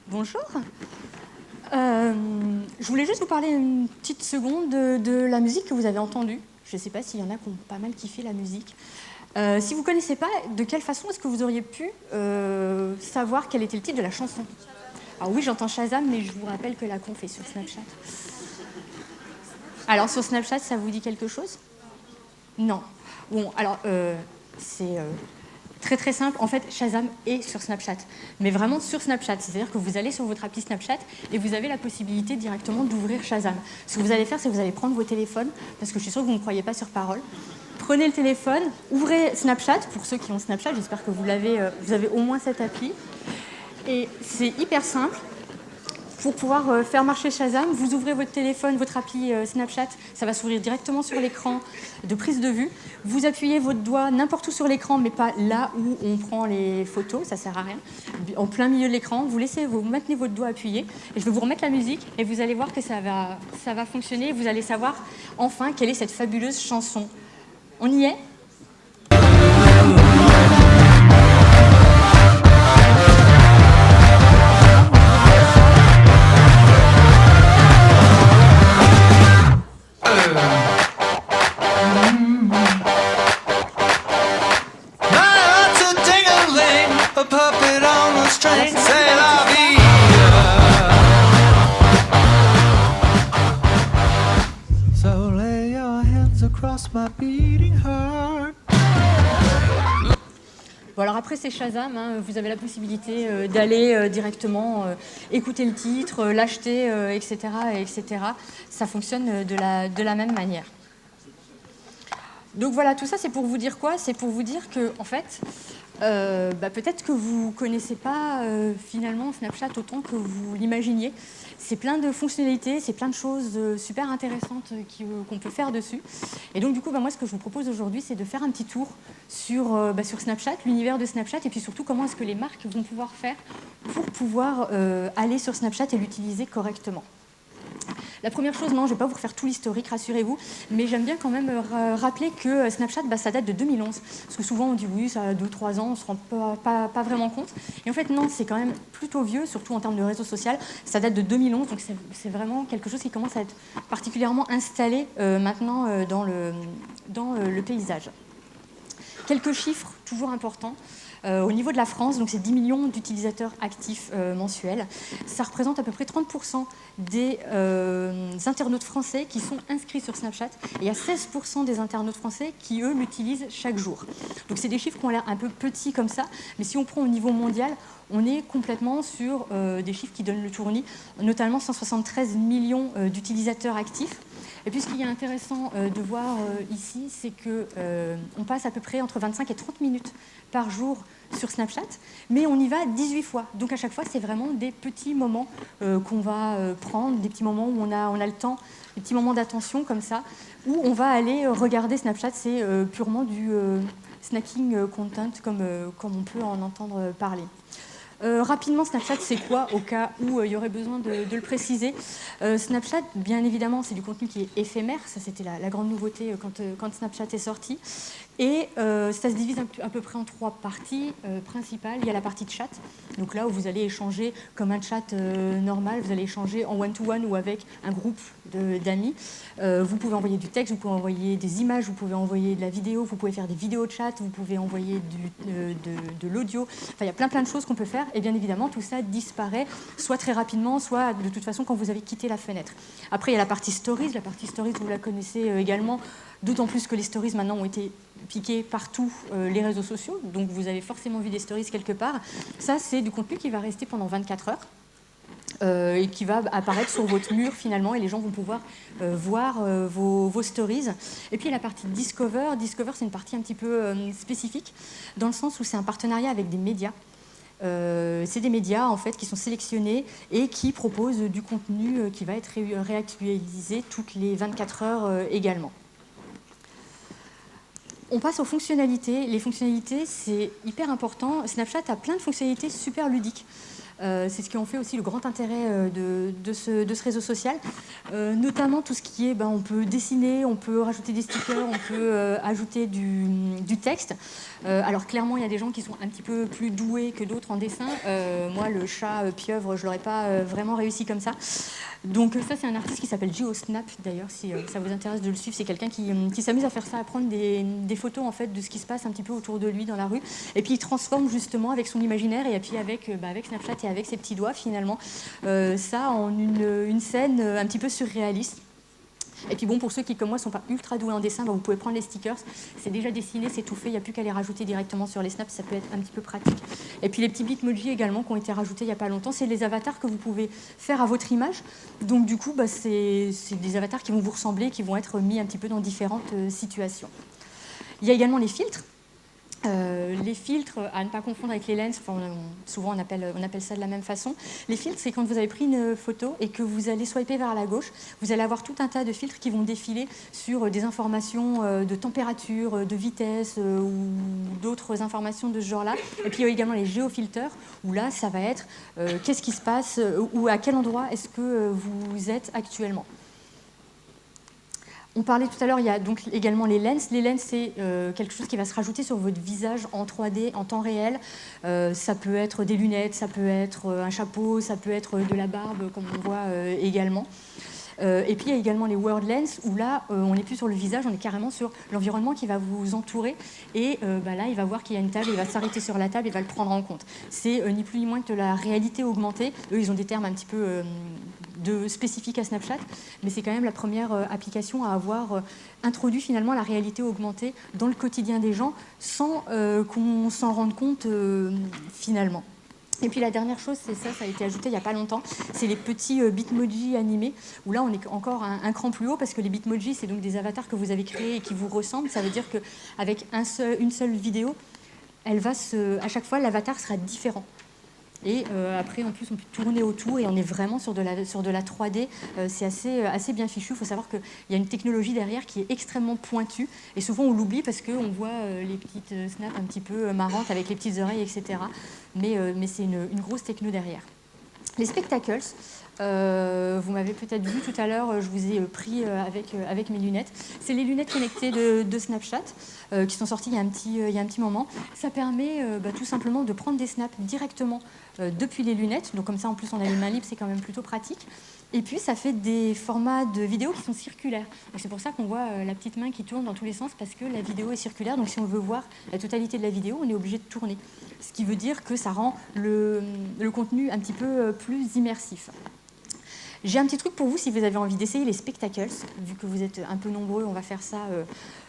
Bonjour. Je voulais juste vous parler une petite seconde de la musique que vous avez entendue. Je ne sais pas s'il y en a qui ont pas mal kiffé la musique. Si vous ne connaissez pas, de quelle façon est-ce que vous auriez pu savoir quel était le titre de la chanson? Alors oui, j'entends Shazam, mais je vous rappelle que la conf est sur Snapchat. Alors sur Snapchat, ça vous dit quelque chose? Non. Bon, alors c'est très très simple. En fait, Shazam est sur Snapchat, mais vraiment sur Snapchat. C'est-à-dire que vous allez sur votre appli Snapchat et vous avez la possibilité directement d'ouvrir Shazam. Ce que vous allez faire, c'est que vous allez prendre vos téléphones, parce que je suis sûre que vous ne croyez pas sur parole. Prenez le téléphone, ouvrez Snapchat. Pour ceux qui ont Snapchat, j'espère que vous avez au moins cette appli. Et c'est hyper simple. Pour pouvoir faire marcher Shazam, vous ouvrez votre téléphone, votre appli Snapchat, ça va s'ouvrir directement sur l'écran de prise de vue. Vous appuyez votre doigt n'importe où sur l'écran, mais pas là où on prend les photos, ça sert à rien. En plein milieu de l'écran, vous maintenez votre doigt appuyé, et je vais vous remettre la musique, et vous allez voir que ça va fonctionner, et vous allez savoir enfin quelle est cette fabuleuse chanson. On y est ? Bon, alors après c'est Shazam, hein, vous avez la possibilité d'aller directement écouter le titre, l'acheter, etc., etc. Ça fonctionne de la même manière. Donc voilà, tout ça c'est pour vous dire quoi? C'est pour vous dire que en fait, peut-être que vous ne connaissez pas finalement Snapchat autant que vous l'imaginiez. C'est plein de fonctionnalités, c'est plein de choses super intéressantes qu'on peut faire dessus. Et donc du coup, moi ce que je vous propose aujourd'hui, c'est de faire un petit tour sur Snapchat, l'univers de Snapchat, et puis surtout comment est-ce que les marques vont pouvoir faire pour pouvoir aller sur Snapchat et l'utiliser correctement. La première chose, non, je ne vais pas vous refaire tout l'historique, rassurez-vous, mais j'aime bien quand même rappeler que Snapchat, ça date de 2011. Parce que souvent on dit oui, ça a 2-3 ans, on ne se rend pas vraiment compte. Et en fait, non, c'est quand même plutôt vieux, surtout en termes de réseau social. Ça date de 2011, donc c'est vraiment quelque chose qui commence à être particulièrement installé maintenant dans le paysage. Quelques chiffres, toujours importants. Au niveau de la France, donc c'est 10 millions d'utilisateurs actifs mensuels. Ça représente à peu près 30% des internautes français qui sont inscrits sur Snapchat. Et il y a 16% des internautes français qui, eux, l'utilisent chaque jour. Donc c'est des chiffres qui ont l'air un peu petits comme ça, mais si on prend au niveau mondial, on est complètement sur des chiffres qui donnent le tournis, notamment 173 millions d'utilisateurs actifs. Et puis ce qui est intéressant de voir ici, c'est qu'on passe à peu près entre 25 et 30 minutes par jour sur Snapchat, mais on y va 18 fois. Donc à chaque fois, c'est vraiment des petits moments qu'on va prendre, des petits moments où on a le temps, des petits moments d'attention comme ça, où on va aller regarder Snapchat. C'est purement du snacking content, comme on peut en entendre parler. Rapidement, Snapchat, c'est quoi, au cas où il y aurait besoin de le préciser. Snapchat, bien évidemment, c'est du contenu qui est éphémère. Ça, c'était la grande nouveauté quand Snapchat est sorti. Et ça se divise à peu près en 3 parties principales. Il y a la partie de chat, donc là où vous allez échanger comme un chat normal, vous allez échanger en one-to-one ou avec un groupe d'amis. Vous pouvez envoyer du texte, vous pouvez envoyer des images, vous pouvez envoyer de la vidéo, vous pouvez faire des vidéos de chat, vous pouvez envoyer de l'audio. Enfin, il y a plein de choses qu'on peut faire. Et bien évidemment, tout ça disparaît, soit très rapidement, soit de toute façon quand vous avez quitté la fenêtre. Après, il y a la partie stories. La partie stories, vous la connaissez également, d'autant plus que les stories maintenant ont été piquées partout les réseaux sociaux. Donc vous avez forcément vu des stories quelque part. Ça, c'est du contenu qui va rester pendant 24 heures. Et qui va apparaître sur votre mur finalement, et les gens vont pouvoir voir vos stories. Et puis la partie Discover. Discover, c'est une partie un petit peu spécifique, dans le sens où c'est un partenariat avec des médias. C'est des médias en fait qui sont sélectionnés et qui proposent du contenu qui va être réactualisé toutes les 24 heures également. On passe aux fonctionnalités. Les fonctionnalités, c'est hyper important. Snapchat a plein de fonctionnalités super ludiques. C'est ce qui en fait aussi le grand intérêt de ce réseau social, notamment tout ce qui est, on peut dessiner, on peut rajouter des stickers, on peut ajouter du texte. Alors clairement, il y a des gens qui sont un petit peu plus doués que d'autres en dessin. Moi, le chat pieuvre, je ne l'aurais pas vraiment réussi comme ça. Donc ça, c'est un artiste qui s'appelle GeoSnap, d'ailleurs, si ça vous intéresse de le suivre. C'est quelqu'un qui s'amuse à faire ça, à prendre des photos en fait, de ce qui se passe un petit peu autour de lui dans la rue. Et puis il transforme justement avec son imaginaire et puis avec Snapchat et avec ses petits doigts finalement, ça en une scène un petit peu surréaliste. Et puis bon, pour ceux qui, comme moi, ne sont pas ultra doués en dessin, vous pouvez prendre les stickers, c'est déjà dessiné, c'est tout fait, il n'y a plus qu'à les rajouter directement sur les snaps, ça peut être un petit peu pratique. Et puis les petits bitmojis également qui ont été rajoutés il n'y a pas longtemps, c'est les avatars que vous pouvez faire à votre image. Donc du coup, c'est des avatars qui vont vous ressembler, qui vont être mis un petit peu dans différentes situations. Il y a également les filtres. Les filtres, à ne pas confondre avec les lens, souvent on appelle ça de la même façon. Les filtres, c'est quand vous avez pris une photo et que vous allez swiper vers la gauche, vous allez avoir tout un tas de filtres qui vont défiler sur des informations de température, de vitesse ou d'autres informations de ce genre-là. Et puis il y a également les géofilters, où là, ça va être qu'est-ce qui se passe ou à quel endroit est-ce que vous êtes actuellement. On parlait tout à l'heure, il y a donc également les lens. Les lens, c'est quelque chose qui va se rajouter sur votre visage en 3D, en temps réel. Ça peut être des lunettes, ça peut être un chapeau, ça peut être de la barbe, comme on voit également. Et puis il y a également les World Lens, où là, on n'est plus sur le visage, on est carrément sur l'environnement qui va vous entourer. Et là, il va voir qu'il y a une table, il va s'arrêter sur la table et va le prendre en compte. C'est ni plus ni moins que de la réalité augmentée. Eux, ils ont des termes un petit peu spécifiques à Snapchat, mais c'est quand même la première application à avoir introduit finalement la réalité augmentée dans le quotidien des gens sans qu'on s'en rende compte finalement. Et puis la dernière chose, c'est ça a été ajouté il n'y a pas longtemps, c'est les petits bitmojis animés, où là on est encore un cran plus haut, parce que les bitmojis, c'est donc des avatars que vous avez créés et qui vous ressemblent. Ça veut dire qu'avec une seule vidéo, à chaque fois l'avatar sera différent. Et après, en plus, on peut tourner autour et on est vraiment sur de la 3D. C'est assez bien fichu. Il faut savoir qu'il y a une technologie derrière qui est extrêmement pointue. Et souvent, on l'oublie parce qu'on voit les petites snaps un petit peu marrantes avec les petites oreilles, etc. Mais c'est une grosse techno derrière. Les spectacles, vous m'avez peut-être vu tout à l'heure, je vous ai pris avec mes lunettes. C'est les lunettes connectées de Snapchat qui sont sorties il y a un petit moment. Ça permet tout simplement de prendre des snaps directement depuis les lunettes. Donc comme ça, en plus, on a les mains libres, c'est quand même plutôt pratique. Et puis, ça fait des formats de vidéos qui sont circulaires. C'est pour ça qu'on voit la petite main qui tourne dans tous les sens, parce que la vidéo est circulaire. Donc, si on veut voir la totalité de la vidéo, on est obligé de tourner. Ce qui veut dire que ça rend le contenu un petit peu plus immersif. J'ai un petit truc pour vous si vous avez envie d'essayer les spectacles. Vu que vous êtes un peu nombreux, on va faire ça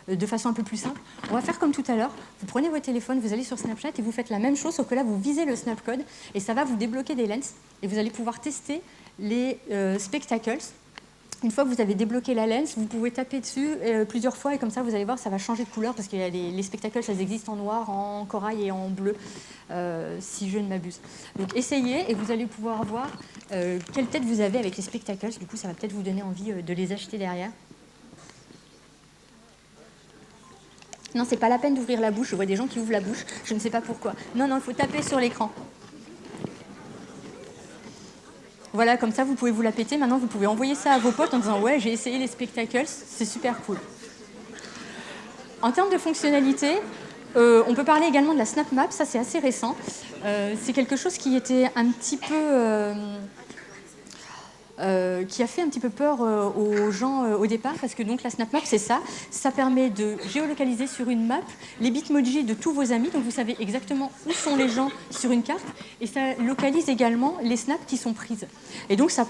de façon un peu plus simple. On va faire comme tout à l'heure. Vous prenez votre téléphone, vous allez sur Snapchat et vous faites la même chose, sauf que là, vous visez le snapcode et ça va vous débloquer des lens. Et vous allez pouvoir tester les spectacles. Une fois que vous avez débloqué la lens, vous pouvez taper dessus plusieurs fois et comme ça, vous allez voir, ça va changer de couleur parce que les spectacles, elles existent en noir, en corail et en bleu, si je ne m'abuse. Donc essayez et vous allez pouvoir voir quelle tête vous avez avec les spectacles. Du coup, ça va peut-être vous donner envie de les acheter derrière. Non, c'est pas la peine d'ouvrir la bouche. Je vois des gens qui ouvrent la bouche. Je ne sais pas pourquoi. Non, il faut taper sur l'écran. Voilà, comme ça, vous pouvez vous la péter. Maintenant, vous pouvez envoyer ça à vos potes en disant « Ouais, j'ai essayé les spectacles, c'est super cool ». En termes de fonctionnalité, on peut parler également de la Snap Map. Ça, c'est assez récent. C'est quelque chose qui était un petit peu... qui a fait un petit peu peur aux gens au départ, parce que donc la Snap Map, c'est ça. Ça permet de géolocaliser sur une map les bitmojis de tous vos amis, donc vous savez exactement où sont les gens sur une carte, et ça localise également les snaps qui sont prises. Et donc ça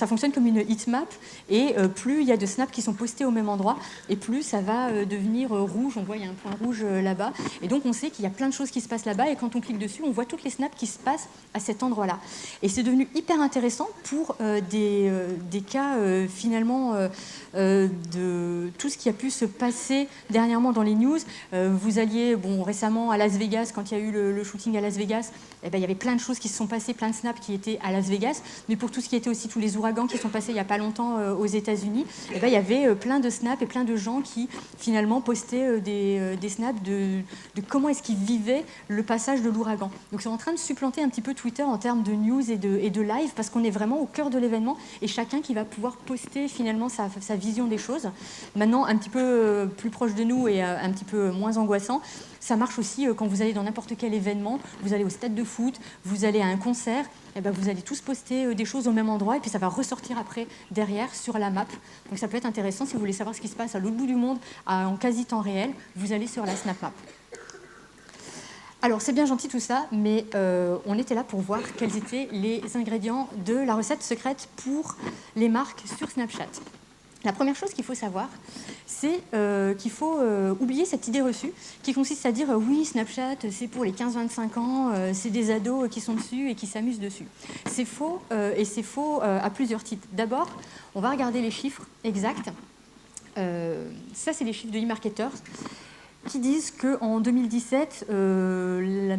fonctionne comme une heatmap, et plus il y a de snaps qui sont postés au même endroit, et plus ça va devenir rouge. On voit, il y a un point rouge là-bas, et donc on sait qu'il y a plein de choses qui se passent là-bas, et quand on clique dessus, on voit toutes les snaps qui se passent à cet endroit-là. Et c'est devenu hyper intéressant pour des cas finalement de tout ce qui a pu se passer dernièrement dans les news. Vous alliez récemment à Las Vegas, quand il y a eu le shooting à Las Vegas, il y avait plein de choses qui se sont passées, plein de snaps qui étaient à Las Vegas, mais pour tout ce qui était aussi tous les ouragans qui sont passés il n'y a pas longtemps aux États-Unis, il y avait plein de snaps et plein de gens qui finalement postaient des snaps de comment est-ce qu'ils vivaient le passage de l'ouragan. Donc c'est en train de supplanter un petit peu Twitter en termes de news et de live, parce qu'on est vraiment au cœur de l'événement et chacun qui va pouvoir poster finalement sa vision des choses. Maintenant, un petit peu plus proche de nous et un petit peu moins angoissant, ça marche aussi quand vous allez dans n'importe quel événement, vous allez au stade de foot, vous allez à un concert, vous allez tous poster des choses au même endroit et puis ça va ressortir après derrière sur la map. Donc ça peut être intéressant si vous voulez savoir ce qui se passe à l'autre bout du monde en quasi temps réel, vous allez sur la Snap Map. Alors c'est bien gentil tout ça, mais on était là pour voir quels étaient les ingrédients de la recette secrète pour les marques sur Snapchat. La première chose qu'il faut savoir, c'est qu'il faut oublier cette idée reçue qui consiste à dire oui, Snapchat, c'est pour les 15-25 ans, c'est des ados qui sont dessus et qui s'amusent dessus. C'est faux, et c'est faux à plusieurs titres. D'abord, on va regarder les chiffres exacts. Ça, c'est les chiffres de eMarketers qui disent qu'en 2017,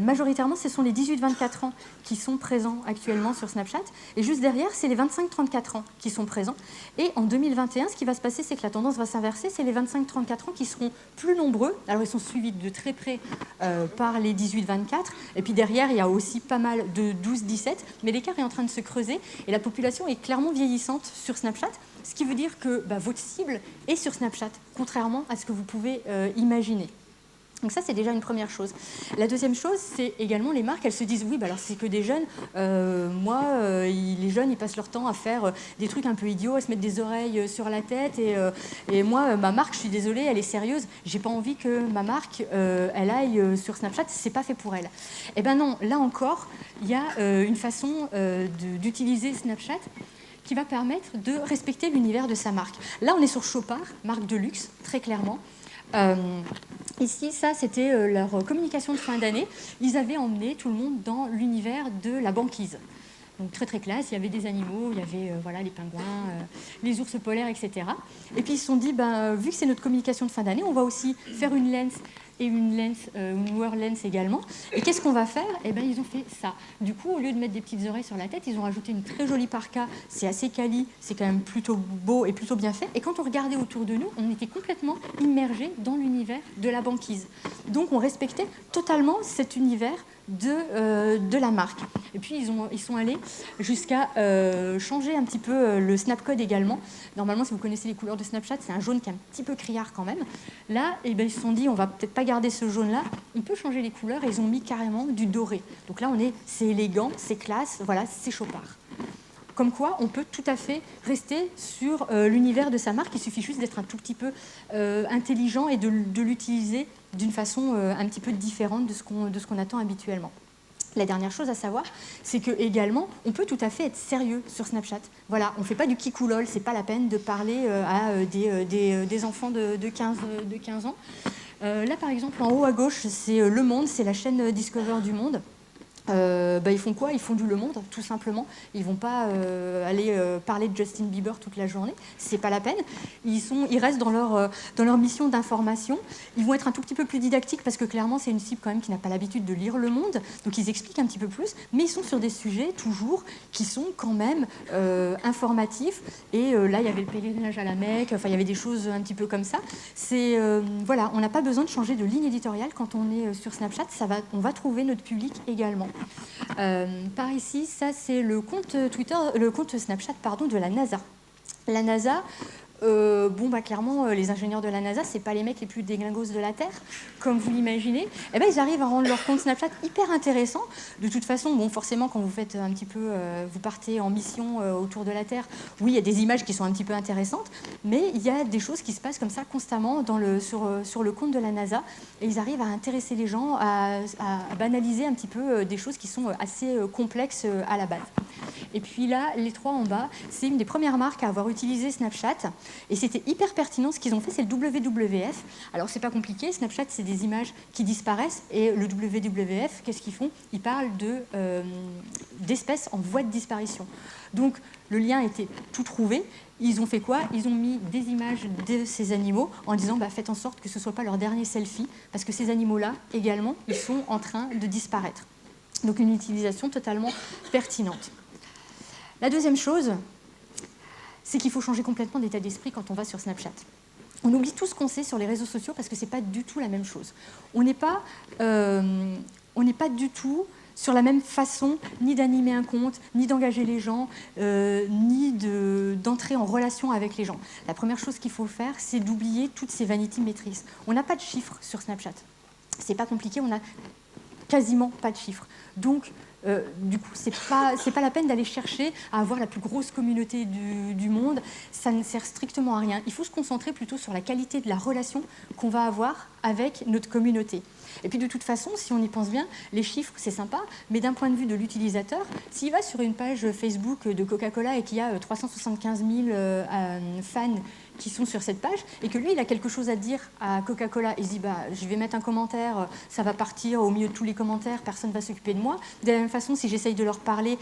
majoritairement, ce sont les 18-24 ans qui sont présents actuellement sur Snapchat. Et juste derrière, c'est les 25-34 ans qui sont présents. Et en 2021, ce qui va se passer, c'est que la tendance va s'inverser. C'est les 25-34 ans qui seront plus nombreux. Alors, ils sont suivis de très près par les 18-24. Et puis derrière, il y a aussi pas mal de 12-17. Mais l'écart est en train de se creuser. Et la population est clairement vieillissante sur Snapchat. Ce qui veut dire que votre cible est sur Snapchat, contrairement à ce que vous pouvez imaginer. Donc ça, c'est déjà une première chose. La deuxième chose, c'est également les marques, elles se disent, oui, alors c'est que des jeunes. Les jeunes, ils passent leur temps à faire des trucs un peu idiots, à se mettre des oreilles sur la tête. Et moi, ma marque, je suis désolée, elle est sérieuse. J'ai pas envie que ma marque, elle aille sur Snapchat. C'est pas fait pour elle. Eh ben non, là encore, il y a une façon d'utiliser Snapchat qui va permettre de respecter l'univers de sa marque. Là, on est sur Chopard, marque de luxe, très clairement. Ici, ça, c'était leur communication de fin d'année. Ils avaient emmené tout le monde dans l'univers de la banquise. Donc très très classe, il y avait des animaux, il y avait les pingouins, les ours polaires, etc. Et puis ils se sont dit, vu que c'est notre communication de fin d'année, on va aussi faire une lens et une World Lens également. Et qu'est-ce qu'on va faire ? Eh bien, ils ont fait ça. Du coup, au lieu de mettre des petites oreilles sur la tête, ils ont rajouté une très jolie parka. C'est assez quali, c'est quand même plutôt beau et plutôt bien fait. Et quand on regardait autour de nous, on était complètement immergés dans l'univers de la banquise. Donc, on respectait totalement cet univers de la marque. Et puis, ils sont allés jusqu'à changer un petit peu le snapcode également. Normalement, si vous connaissez les couleurs de Snapchat, c'est un jaune qui est un petit peu criard quand même. Là, ils se sont dit, on va peut-être pas garder ce jaune-là, on peut changer les couleurs, et ils ont mis carrément du doré. Donc là, c'est élégant, c'est classe, voilà, c'est Chopard. comme quoi on peut tout à fait rester sur l'univers de sa marque, il suffit juste d'être un tout petit peu intelligent et de l'utiliser d'une façon un petit peu différente de ce qu'on attend habituellement. La dernière chose à savoir, c'est que également, on peut tout à fait être sérieux sur Snapchat. Voilà, on ne fait pas du kikoulol, c'est pas la peine de parler à des enfants de 15 ans. Là, par exemple, en haut à gauche, c'est Le Monde, c'est la chaîne Discover du Monde. Ils font quoi? Ils font du Le Monde, tout simplement. Ils ne vont pas aller parler de Justin Bieber toute la journée. C'est pas la peine. Ils restent dans leur mission d'information. Ils vont être un tout petit peu plus didactiques parce que clairement, c'est une cible quand même qui n'a pas l'habitude de lire Le Monde. Donc, ils expliquent un petit peu plus. Mais ils sont sur des sujets, toujours, qui sont quand même informatifs. Et là, il y avait le pèlerinage à la Mecque. Enfin, il y avait des choses un petit peu comme ça. Voilà, on n'a pas besoin de changer de ligne éditoriale quand on est sur Snapchat. On va trouver notre public également. Par ici, ça c'est le compte Snapchat de la NASA. La NASA, clairement, les ingénieurs de la NASA, c'est pas les mecs les plus déglingos de la Terre, comme vous l'imaginez. Eh ben, ils arrivent à rendre leur compte Snapchat hyper intéressant. De toute façon, forcément, quand vous faites un petit peu, vous partez en mission autour de la Terre, oui, il y a des images qui sont un petit peu intéressantes, mais il y a des choses qui se passent comme ça constamment sur le compte de la NASA, et ils arrivent à intéresser les gens, à banaliser un petit peu des choses qui sont assez complexes à la base. Et puis là, les trois en bas, c'est une des premières marques à avoir utilisé Snapchat. Et c'était hyper pertinent. Ce qu'ils ont fait, c'est le WWF. Alors, c'est pas compliqué. Snapchat, c'est des images qui disparaissent. Et le WWF, qu'est-ce qu'ils font? Ils parlent d'espèces en voie de disparition. Donc, le lien était tout trouvé. Ils ont fait quoi? Ils ont mis des images de ces animaux en disant faites en sorte que ce ne soit pas leur dernier selfie, parce que ces animaux-là, également, ils sont en train de disparaître. Donc, une utilisation totalement pertinente. La deuxième chose, c'est qu'il faut changer complètement d'état d'esprit quand on va sur Snapchat. On oublie tout ce qu'on sait sur les réseaux sociaux parce que ce n'est pas du tout la même chose. On n'est pas du tout sur la même façon ni d'animer un compte, ni d'engager les gens, ni d'entrer en relation avec les gens. La première chose qu'il faut faire, c'est d'oublier toutes ces vanity metrics. On n'a pas de chiffres sur Snapchat. C'est pas compliqué, on n'a quasiment pas de chiffres. Donc, du coup, c'est pas la peine d'aller chercher à avoir la plus grosse communauté du monde. Ça ne sert strictement à rien. Il faut se concentrer plutôt sur la qualité de la relation qu'on va avoir avec notre communauté. Et puis de toute façon, si on y pense bien, les chiffres, c'est sympa, mais d'un point de vue de l'utilisateur, s'il va sur une page Facebook de Coca-Cola et qu'il y a 375 000 fans qui sont sur cette page, et que lui, il a quelque chose à dire à Coca-Cola, il se dit, je vais mettre un commentaire, ça va partir au milieu de tous les commentaires, personne ne va s'occuper de moi. De la même façon, si j'essaye de leur parler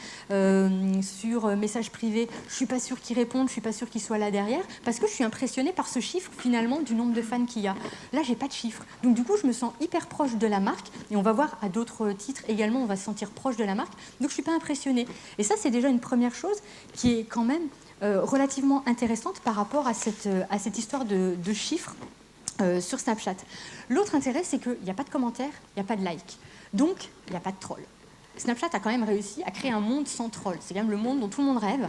sur message privé, je ne suis pas sûre qu'ils répondent, je ne suis pas sûre qu'ils soient là derrière, parce que je suis impressionnée par ce chiffre, finalement, du nombre de fans qu'il y a. Là, je n'ai pas de chiffre. Donc, du coup, je me sens hyper proche de la marque, et on va voir à d'autres titres également, on va se sentir proche de la marque, donc je ne suis pas impressionnée. Et ça, c'est déjà une première chose qui est quand même relativement intéressante par rapport à cette histoire de chiffres sur Snapchat. L'autre intérêt, c'est qu'il n'y a pas de commentaires, il n'y a pas de likes. Donc, il n'y a pas de trolls. Snapchat a quand même réussi à créer un monde sans trolls. C'est quand même le monde dont tout le monde rêve,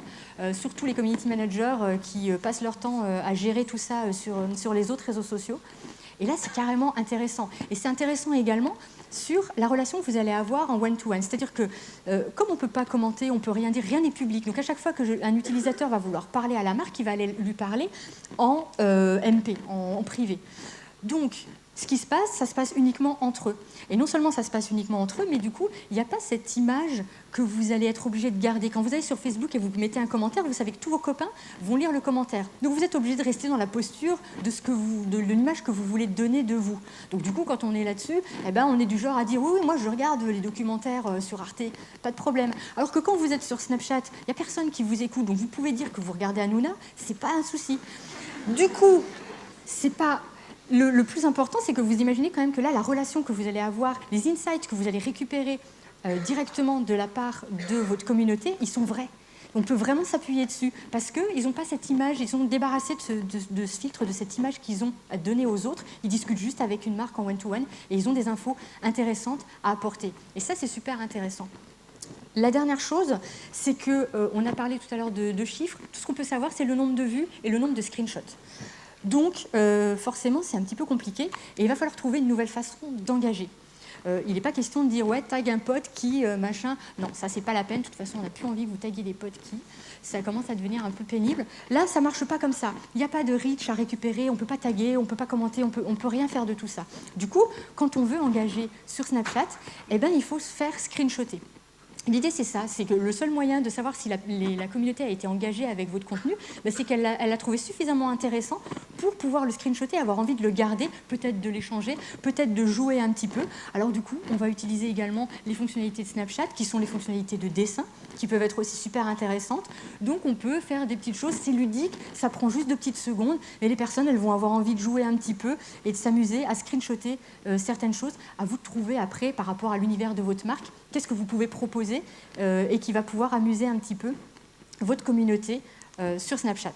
surtout les community managers qui passent leur temps à gérer tout ça sur les autres réseaux sociaux. Et là, c'est carrément intéressant. Et c'est intéressant également sur la relation que vous allez avoir en one-to-one. C'est-à-dire que, comme on ne peut pas commenter, on ne peut rien dire, rien n'est public. Donc, à chaque fois qu'un utilisateur va vouloir parler à la marque, il va aller lui parler en MP, en privé. Donc, ce qui se passe, ça se passe uniquement entre eux. Et non seulement ça se passe uniquement entre eux, mais du coup, il n'y a pas cette image que vous allez être obligé de garder. Quand vous allez sur Facebook et vous mettez un commentaire, vous savez que tous vos copains vont lire le commentaire. Donc vous êtes obligé de rester dans la posture de l'image que vous voulez donner de vous. Donc du coup, quand on est là-dessus, on est du genre à dire oui, moi je regarde les documentaires sur Arte, pas de problème. Alors que quand vous êtes sur Snapchat, il n'y a personne qui vous écoute, donc vous pouvez dire que vous regardez Hanouna, c'est pas un souci. Du coup, c'est pas... Le plus important, c'est que vous imaginez quand même que là, la relation que vous allez avoir, les insights que vous allez récupérer directement de la part de votre communauté, ils sont vrais. On peut vraiment s'appuyer dessus parce qu'ils n'ont pas cette image, ils sont débarrassés de ce filtre, de cette image qu'ils ont à donner aux autres. Ils discutent juste avec une marque en one-to-one et ils ont des infos intéressantes à apporter. Et ça, c'est super intéressant. La dernière chose, c'est qu'on a parlé tout à l'heure de chiffres. Tout ce qu'on peut savoir, c'est le nombre de vues et le nombre de screenshots. Donc, forcément, c'est un petit peu compliqué et il va falloir trouver une nouvelle façon d'engager. Il n'est pas question de dire ouais, tag un pote qui, machin. Non, ça c'est pas la peine. De toute façon, on n'a plus envie que vous taguiez des potes qui. Ça commence à devenir un peu pénible. Là, ça marche pas comme ça. Il n'y a pas de reach à récupérer, on peut pas taguer, on peut pas commenter, on peut rien faire de tout ça. Du coup, quand on veut engager sur Snapchat, eh ben, il faut se faire screenshotter. L'idée, c'est ça, c'est que le seul moyen de savoir si la communauté a été engagée avec votre contenu, c'est qu'elle l'a trouvé suffisamment intéressant pour pouvoir le screenshotter, avoir envie de le garder, peut-être de l'échanger, peut-être de jouer un petit peu. Alors du coup, on va utiliser également les fonctionnalités de Snapchat, qui sont les fonctionnalités de dessin, qui peuvent être aussi super intéressantes. Donc on peut faire des petites choses, c'est ludique, ça prend juste 2 petites secondes, et les personnes, elles vont avoir envie de jouer un petit peu et de s'amuser à screenshotter certaines choses. À vous de trouver après, par rapport à l'univers de votre marque, qu'est-ce que vous pouvez proposer et qui va pouvoir amuser un petit peu votre communauté sur Snapchat.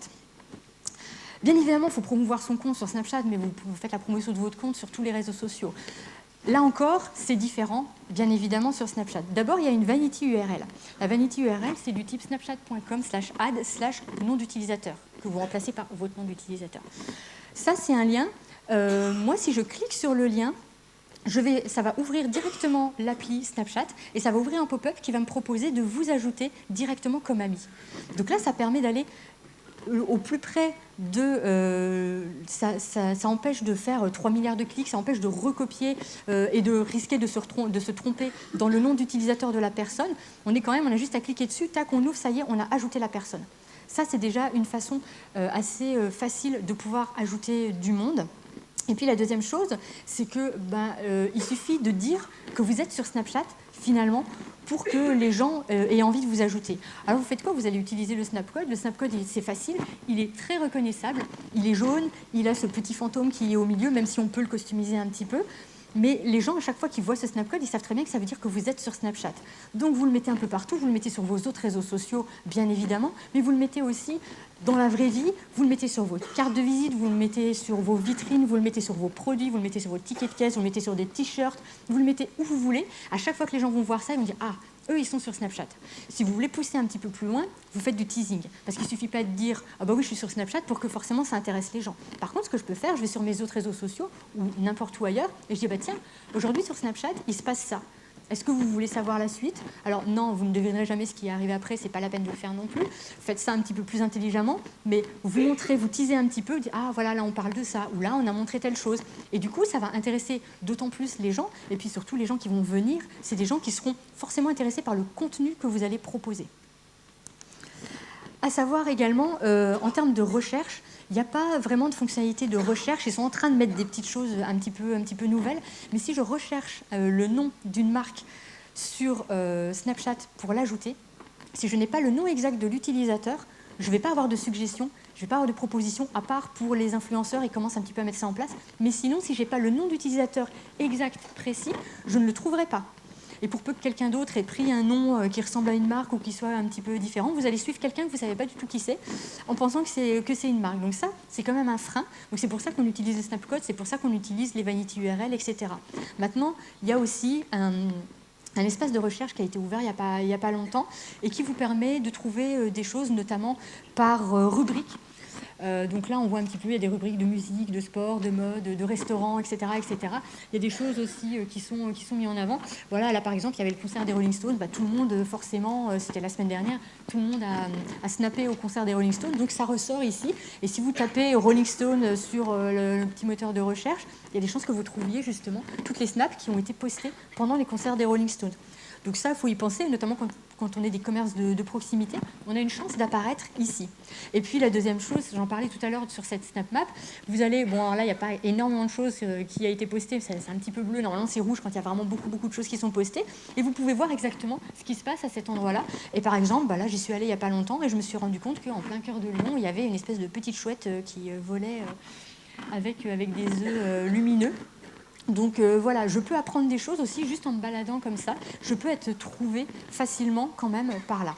Bien évidemment, il faut promouvoir son compte sur Snapchat, mais vous faites la promotion de votre compte sur tous les réseaux sociaux. Là encore, c'est différent, bien évidemment, sur Snapchat. D'abord, il y a une vanity URL. La vanity URL, c'est du type snapchat.com/ad/nom d'utilisateur, que vous remplacez par votre nom d'utilisateur. Ça, c'est un lien. Moi, si je clique sur le lien, ça va ouvrir directement l'appli Snapchat et ça va ouvrir un pop-up qui va me proposer de vous ajouter directement comme ami. Donc là, ça permet d'aller au plus près de... ça empêche de faire 3 milliards de clics, ça empêche de recopier et de risquer de se tromper dans le nom d'utilisateur de la personne. On a juste à cliquer dessus, tac, on ouvre, ça y est, on a ajouté la personne. Ça, c'est déjà une façon assez facile de pouvoir ajouter du monde. Et puis la deuxième chose, c'est que il suffit de dire que vous êtes sur Snapchat, finalement, pour que les gens aient envie de vous ajouter. Alors vous faites quoi? Vous allez utiliser le Snapcode. Le Snapcode, c'est facile, il est très reconnaissable, il est jaune, il a ce petit fantôme qui est au milieu, même si on peut le customiser un petit peu. Mais les gens, à chaque fois qu'ils voient ce Snapcode, ils savent très bien que ça veut dire que vous êtes sur Snapchat. Donc vous le mettez un peu partout, vous le mettez sur vos autres réseaux sociaux, bien évidemment, mais vous le mettez aussi dans la vraie vie, vous le mettez sur votre carte de visite, vous le mettez sur vos vitrines, vous le mettez sur vos produits, vous le mettez sur vos tickets de caisse, vous le mettez sur des t-shirts, vous le mettez où vous voulez. À chaque fois que les gens vont voir ça, ils vont dire « Ah, eux, ils sont sur Snapchat ». Si vous voulez pousser un petit peu plus loin, vous faites du teasing. Parce qu'il ne suffit pas de dire « Ah bah oui, je suis sur Snapchat » pour que forcément ça intéresse les gens. Par contre, ce que je peux faire, je vais sur mes autres réseaux sociaux ou n'importe où ailleurs et je dis « Bah tiens, aujourd'hui sur Snapchat, il se passe ça. Est-ce que vous voulez savoir la suite ?» Alors non, vous ne devinerez jamais ce qui est arrivé après, c'est pas la peine de le faire non plus. Faites ça un petit peu plus intelligemment, mais vous montrez, vous teasez un petit peu, vous dites « Ah voilà, là on parle de ça » ou « Là on a montré telle chose ». Et du coup, ça va intéresser d'autant plus les gens, et puis surtout les gens qui vont venir, c'est des gens qui seront forcément intéressés par le contenu que vous allez proposer. À savoir également, en termes de recherche, il n'y a pas vraiment de fonctionnalité de recherche. Ils sont en train de mettre des petites choses un petit peu nouvelles. Mais si je recherche le nom d'une marque sur Snapchat pour l'ajouter, si je n'ai pas le nom exact de l'utilisateur, je ne vais pas avoir de suggestions, je ne vais pas avoir de propositions, à part pour les influenceurs, ils commencent un petit peu à mettre ça en place. Mais sinon, si je n'ai pas le nom d'utilisateur exact, précis, je ne le trouverai pas. Et pour peu que quelqu'un d'autre ait pris un nom qui ressemble à une marque ou qui soit un petit peu différent, vous allez suivre quelqu'un que vous ne savez pas du tout qui c'est, en pensant que c'est une marque. Donc ça, c'est quand même un frein. Donc c'est pour ça qu'on utilise le Snapcode, c'est pour ça qu'on utilise les vanity URL, etc. Maintenant, il y a aussi un espace de recherche qui a été ouvert il y a pas longtemps et qui vous permet de trouver des choses, notamment par rubrique. Donc là, on voit un petit peu, il y a des rubriques de musique, de sport, de mode, de restaurants, etc., etc. Il y a des choses aussi qui sont mises en avant. Voilà, là, par exemple, il y avait le concert des Rolling Stones. Tout le monde, forcément, c'était la semaine dernière, tout le monde a snappé au concert des Rolling Stones. Donc ça ressort ici. Et si vous tapez Rolling Stones sur le petit moteur de recherche, il y a des chances que vous trouviez justement toutes les snaps qui ont été postées pendant les concerts des Rolling Stones. Donc ça, il faut y penser, notamment quand on est des commerces de proximité, on a une chance d'apparaître ici. Et puis la deuxième chose, j'en parlais tout à l'heure sur cette Snap Map, vous allez, bon alors là, il n'y a pas énormément de choses qui a été postées, c'est un petit peu bleu, normalement c'est rouge quand il y a vraiment beaucoup de choses qui sont postées, et vous pouvez voir exactement ce qui se passe à cet endroit-là. Et par exemple, là, j'y suis allée il n'y a pas longtemps, et je me suis rendu compte qu'en plein cœur de Lyon, il y avait une espèce de petite chouette qui volait avec des œufs lumineux. Donc voilà, je peux apprendre des choses aussi juste en me baladant comme ça. Je peux être trouvée facilement quand même par là.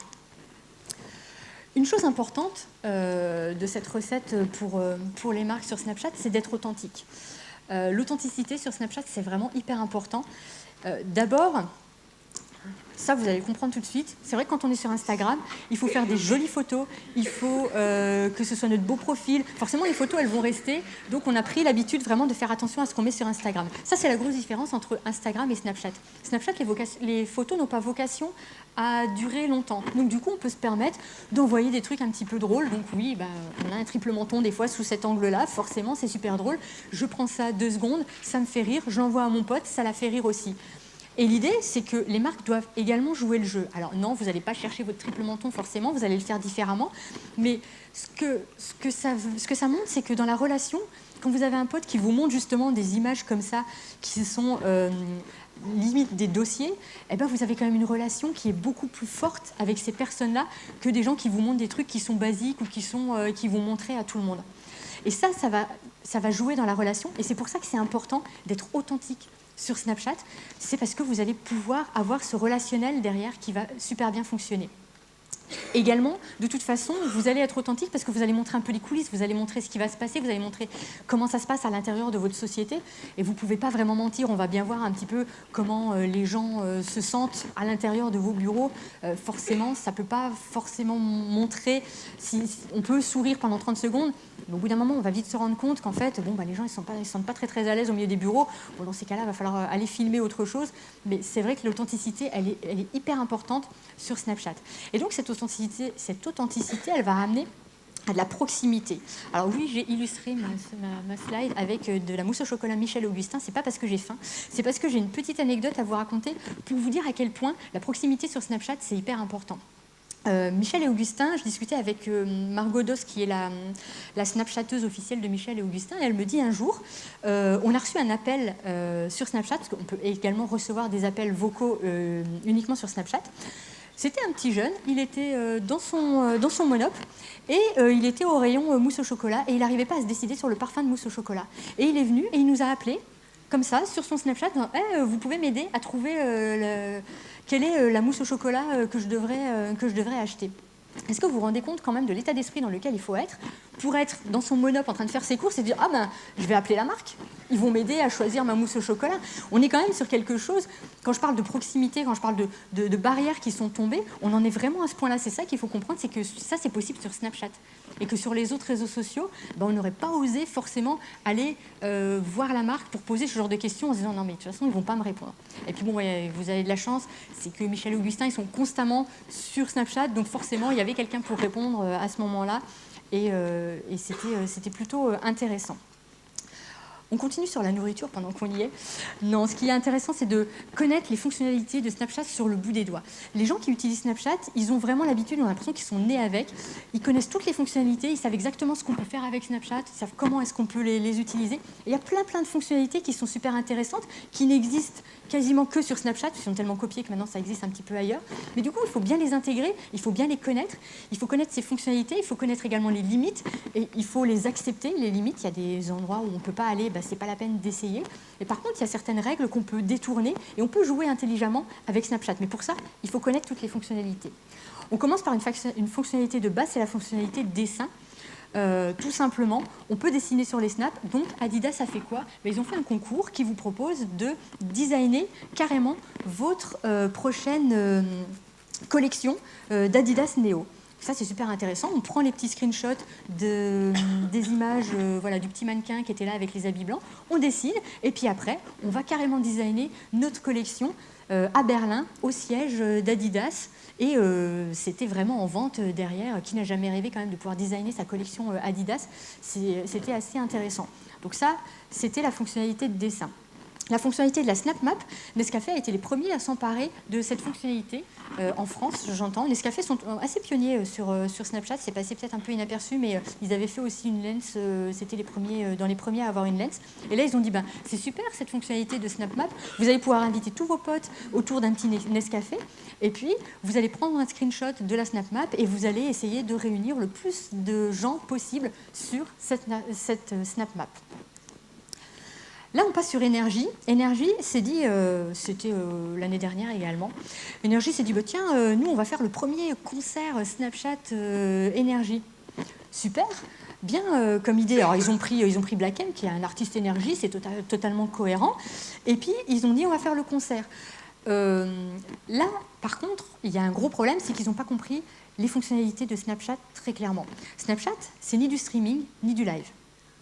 Une chose importante de cette recette pour les marques sur Snapchat, c'est d'être authentique. L'authenticité sur Snapchat, c'est vraiment hyper important. D'abord, Ça, vous allez le comprendre tout de suite. C'est vrai que quand on est sur Instagram, il faut faire des jolies photos, il faut que ce soit notre beau profil. Forcément, les photos, elles vont rester. Donc, on a pris l'habitude vraiment de faire attention à ce qu'on met sur Instagram. Ça, c'est la grosse différence entre Instagram et Snapchat. Snapchat, les photos n'ont pas vocation à durer longtemps. Donc, du coup, on peut se permettre d'envoyer des trucs un petit peu drôles. Donc, oui, on a un triple menton des fois sous cet angle-là. Forcément, c'est super drôle. Je prends ça 2 secondes, ça me fait rire. Je l'envoie à mon pote, ça la fait rire aussi. Et l'idée, c'est que les marques doivent également jouer le jeu. Alors non, vous n'allez pas chercher votre triple menton forcément, vous allez le faire différemment. Mais ce que ça montre, c'est que dans la relation, quand vous avez un pote qui vous montre justement des images comme ça, qui sont limite des dossiers, eh ben vous avez quand même une relation qui est beaucoup plus forte avec ces personnes-là que des gens qui vous montrent des trucs qui sont basiques ou qui vont montrer à tout le monde. Et ça va jouer dans la relation. Et c'est pour ça que c'est important d'être authentique sur Snapchat, c'est parce que vous allez pouvoir avoir ce relationnel derrière qui va super bien fonctionner. Également, de toute façon, vous allez être authentique parce que vous allez montrer un peu les coulisses, vous allez montrer ce qui va se passer, vous allez montrer comment ça se passe à l'intérieur de votre société. Et vous ne pouvez pas vraiment mentir, on va bien voir un petit peu comment les gens se sentent à l'intérieur de vos bureaux. Forcément, ça ne peut pas forcément montrer, on peut sourire pendant 30 secondes, mais au bout d'un moment, on va vite se rendre compte qu'en fait, les gens ils ne se sentent pas très, très à l'aise au milieu des bureaux. Bon, dans ces cas-là, il va falloir aller filmer autre chose. Mais c'est vrai que l'authenticité, elle est hyper importante sur Snapchat. Et donc, cette authenticité, elle va ramener à de la proximité. Alors oui, j'ai illustré ma slide avec de la mousse au chocolat Michel et Augustin. C'est pas parce que j'ai faim, c'est parce que j'ai une petite anecdote à vous raconter pour vous dire à quel point la proximité sur Snapchat, c'est hyper important. Michel et Augustin, je discutais avec Margot Dos, qui est la Snapchatteuse officielle de Michel et Augustin, et elle me dit un jour, on a reçu un appel sur Snapchat, parce qu'on peut également recevoir des appels vocaux uniquement sur Snapchat. C'était un petit jeune, il était dans son monop, et il était au rayon mousse au chocolat, et il n'arrivait pas à se décider sur le parfum de mousse au chocolat. Et il est venu, et il nous a appelés, comme ça, sur son Snapchat, vous pouvez m'aider à trouver quelle est la mousse au chocolat que je devrais acheter. Est-ce que vous vous rendez compte quand même de l'état d'esprit dans lequel il faut être pour être dans son monop en train de faire ses courses et dire je vais appeler la marque, ils vont m'aider à choisir ma mousse au chocolat. On est quand même sur quelque chose, quand je parle de proximité, quand je parle de barrières qui sont tombées, on en est vraiment à ce point-là. C'est ça qu'il faut comprendre, c'est que ça c'est possible sur Snapchat. Et que sur les autres réseaux sociaux, on n'aurait pas osé forcément aller voir la marque pour poser ce genre de questions en se disant non mais de toute façon ils ne vont pas me répondre. Et puis vous avez de la chance, c'est que Michel et Augustin ils sont constamment sur Snapchat, donc forcément il y avait quelqu'un pour répondre à ce moment-là et c'était plutôt intéressant. On continue sur la nourriture pendant qu'on y est. Non, ce qui est intéressant, c'est de connaître les fonctionnalités de Snapchat sur le bout des doigts. Les gens qui utilisent Snapchat, ils ont vraiment l'habitude, on a l'impression qu'ils sont nés avec. Ils connaissent toutes les fonctionnalités, ils savent exactement ce qu'on peut faire avec Snapchat, ils savent comment est-ce qu'on peut les utiliser. Et il y a plein de fonctionnalités qui sont super intéressantes, qui n'existent quasiment que sur Snapchat, ils sont tellement copiés que maintenant ça existe un petit peu ailleurs. Mais du coup, il faut bien les intégrer, il faut bien les connaître, il faut connaître ces fonctionnalités, il faut connaître également les limites, et il faut les accepter, les limites. Il y a des endroits où on ne peut pas aller, c'est pas la peine d'essayer. Et par contre, il y a certaines règles qu'on peut détourner, et on peut jouer intelligemment avec Snapchat. Mais pour ça, il faut connaître toutes les fonctionnalités. On commence par une fonctionnalité de base, c'est la fonctionnalité dessin. Tout simplement, on peut dessiner sur les snaps. Donc Adidas a fait quoi? Ils ont fait un concours qui vous propose de designer carrément votre prochaine collection d'Adidas Neo. Ça, c'est super intéressant. On prend les petits screenshots des images du petit mannequin qui était là avec les habits blancs, on dessine, et puis après, on va carrément designer notre collection à Berlin, au siège d'Adidas. Et c'était vraiment en vente derrière. Qui n'a jamais rêvé quand même de pouvoir designer sa collection Adidas? C'était assez intéressant. Donc ça, c'était la fonctionnalité de dessin. La fonctionnalité de la Snap Map, Nescafé a été les premiers à s'emparer de cette fonctionnalité en France, j'entends. Nescafé sont assez pionniers sur Snapchat, c'est passé peut-être un peu inaperçu, mais ils avaient fait aussi une lens, c'était dans les premiers à avoir une lens. Et là, ils ont dit, c'est super cette fonctionnalité de Snap Map, vous allez pouvoir inviter tous vos potes autour d'un petit Nescafé, et puis vous allez prendre un screenshot de la Snap Map et vous allez essayer de réunir le plus de gens possible sur cette Snap Map. Là, on passe sur Énergie. Énergie s'est dit, c'était l'année dernière également, Énergie s'est dit, tiens, nous, on va faire le premier concert Snapchat Énergie. Super, bien comme idée. Alors, ils ont pris Black M, qui est un artiste Énergie, c'est totalement cohérent. Et puis, ils ont dit, on va faire le concert. Là, par contre, il y a un gros problème, c'est qu'ils n'ont pas compris les fonctionnalités de Snapchat très clairement. Snapchat, c'est ni du streaming, ni du live,